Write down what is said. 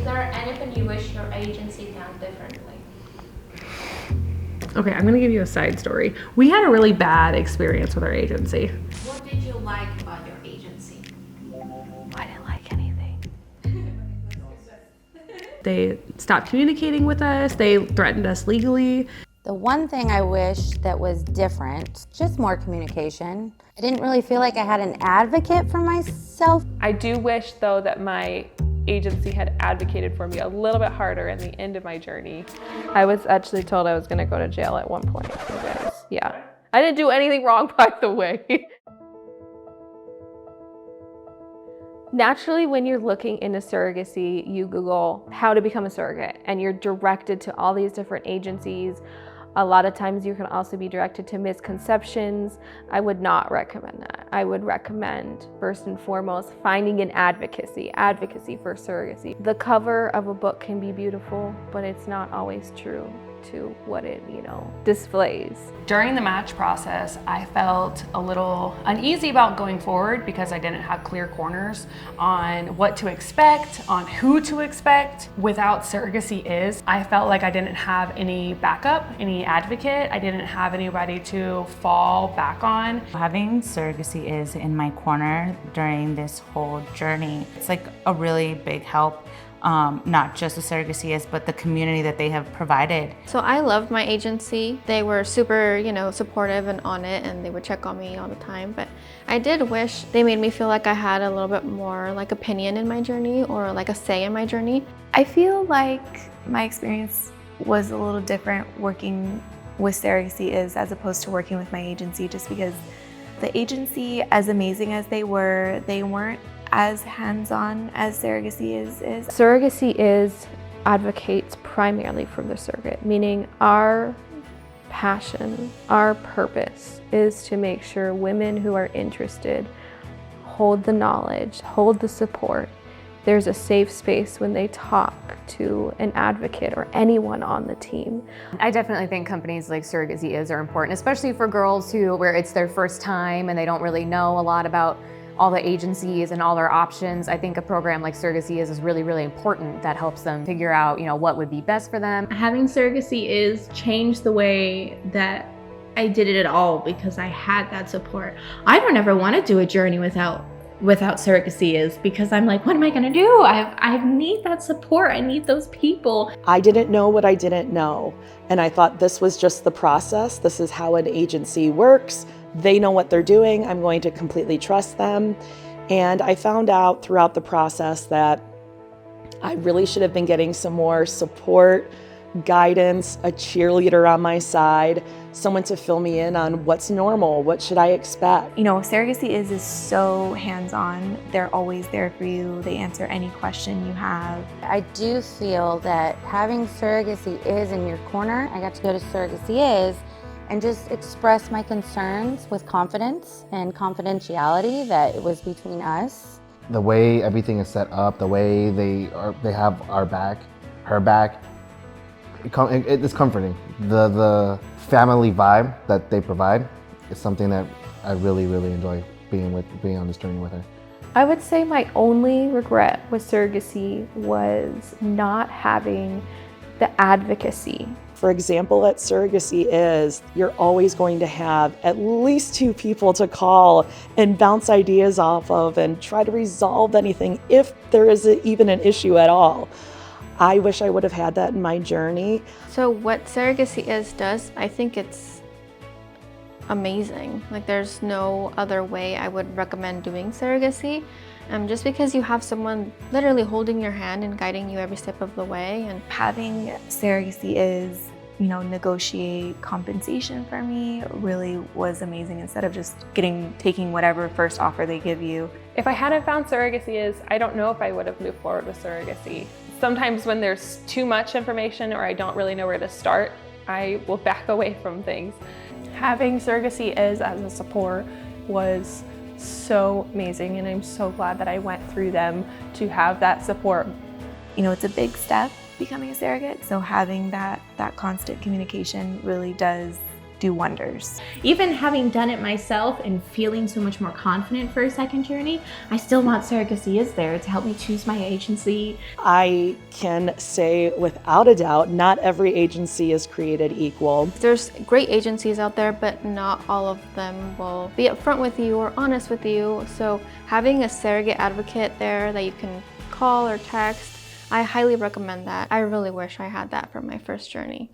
there anything you wish your agency done differently? Okay, I'm gonna give you a side story. We had a really bad experience with our agency. What did you like about your agency? I didn't like anything. They stopped communicating with us. They threatened us legally. The one thing I wish that was different, just more communication. I didn't really feel like I had an advocate for myself. I do wish, though, that my agency had advocated for me a little bit harder in the end of my journey. I was actually told I was going to go to jail at one point, you guys. Yeah. I didn't do anything wrong, by the way. Naturally, when you're looking into surrogacy, you Google how to become a surrogate, and you're directed to all these different agencies. A lot of times you can also be directed to misconceptions. I would not recommend that. I would recommend, first and foremost, finding an advocacy for surrogacy. The cover of a book can be beautiful, but it's not always true to what it, displays. During the match process, I felt a little uneasy about going forward because I didn't have clear corners on what to expect, on who to expect. Without Surrogacy Is, I felt like I didn't have any backup, any advocate. I didn't have anybody to fall back on. Having Surrogacy Is in my corner during this whole journey, it's like a really big help. Not just the Surrogacy Is, but the community that they have provided. So I loved my agency. They were super, supportive and on it, and they would check on me all the time. But I did wish they made me feel like I had a little bit more opinion in my journey, or a say in my journey. I feel like my experience was a little different working with Surrogacy Is as opposed to working with my agency, just because the agency, as amazing as they weren't as hands-on as Surrogacy Is. Surrogacy Is advocates primarily for the surrogate, meaning our passion, our purpose is to make sure women who are interested hold the knowledge, hold the support. There's a safe space when they talk to an advocate or anyone on the team. I definitely think companies like Surrogacy Is are important, especially for girls where it's their first time and they don't really know a lot about all the agencies and all their options. I think a program like Surrogacy Is really, really important that helps them figure out, what would be best for them. Having Surrogacy Is changed the way that I did it at all because I had that support. I don't ever want to do a journey without Surrogacy Is, because I'm like, what am I gonna do? I need that support. I need those people. I didn't know what I didn't know. And I thought this was just the process. This is how an agency works. They know what they're doing. I'm going to completely trust them. And I found out throughout the process that I really should have been getting some more support, guidance, a cheerleader on my side, someone to fill me in on what's normal, what should I expect. Surrogacy Is so hands-on. They're always there for you. They answer any question you have. I do feel that having Surrogacy Is in your corner, I got to go to Surrogacy Is and just express my concerns with confidence and confidentiality that it was between us. The way everything is set up, the way they have our back, her back, it's comforting. The family vibe that they provide is something that I really, really enjoy being on this journey with her. I would say my only regret with surrogacy was not having the advocacy. For example, at Surrogacy Is, you're always going to have at least 2 people to call and bounce ideas off of and try to resolve anything if there is even an issue at all. I wish I would have had that in my journey. So what Surrogacy Is does, I think it's amazing. There's no other way I would recommend doing surrogacy. Just because you have someone literally holding your hand and guiding you every step of the way. And having Surrogacy Is, negotiate compensation for me really was amazing, instead of just taking whatever first offer they give you. If I hadn't found Surrogacy Is, I don't know if I would have moved forward with surrogacy. Sometimes when there's too much information or I don't really know where to start, I will back away from things. Having Surrogacy Is as a support was so amazing, and I'm so glad that I went through them to have that support. It's a big step becoming a surrogate, so having that constant communication really does do wonders. Even having done it myself and feeling so much more confident for a second journey, I still want Surrogacy Is there to help me choose my agency. I can say without a doubt, not every agency is created equal. There's great agencies out there, but not all of them will be upfront with you or honest with you. So having a surrogate advocate there that you can call or text, I highly recommend that. I really wish I had that for my first journey.